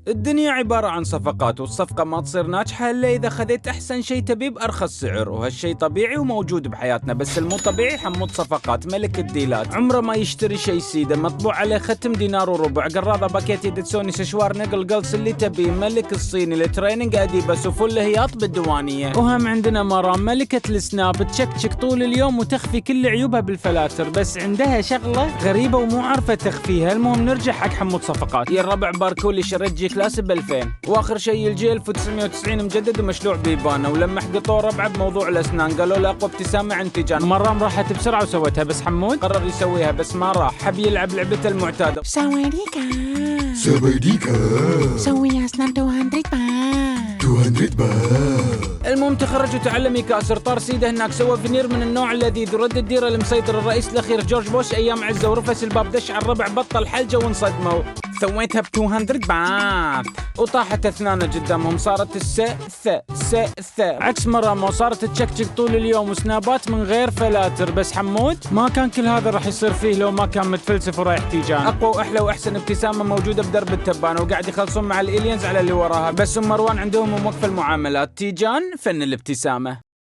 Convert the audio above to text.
الدنيا عبارة عن صفقات، والصفقة ما تصير ناجحة إلا إذا خذيت أحسن شيء تبيه بأرخص سعر، وهالشيء طبيعي وموجود بحياتنا. بس المو طبيعي حمود صفقات ملك الديلات، عمره ما يشتري شيء سيدة مطبوع عليه ختم دينار وربع، قراضة باكيت يدسوني سشوار نقل قلص اللي تبيه، ملك الصيني التريننج أديبس وفل هياط بالديوانية. وهم عندنا مرام ملكة السناب، تشكشك طول اليوم وتخفي كل عيوبها بالفلاتر، بس عندها شغلة غريبة ومو عارفة تخفيها. المهم نرجع حق حمود صفقات. يا الربع باركولي شريت جي كلاس ب2000، واخر شيء الجي 1990 مجدد ومشلوع بيبانه. ولما حقطوه ربعه بموضوع الاسنان قالوا له اقوى ابتسامه عند تيجان. مرام راحت بسرعه وسوتها، بس حمود قرر يسويها بس ما راح، حب يلعب لعبته المعتاده. سويديكا سوي اسنان 200 بار. المهم تخرج وتعلم يكاسر، طار سيده هناك سوى فينير من النوع اللذيذ، ورد الديره المسيطر الرئيس الاخير جورج بوش ايام عزه، ورفس الباب دش على الربع بطل حلجه وانصدموا. سويتها ب200 بات وطاحت اثنانه قدامهم، صارت الس عكس مرام، وصارت تشكشك طول اليوم وسنابات من غير فلاتر. بس حمود ما كان كل هذا راح يصير فيه لو ما كان متفلسف ورايح تيجان. اقوى واحلى واحسن ابتسامه موجوده بدرب التبانه، وقاعد يخلصون مع الالينز على اللي وراها. بس مروان عندهم موقف المعاملات، تيجان فن الابتسامه.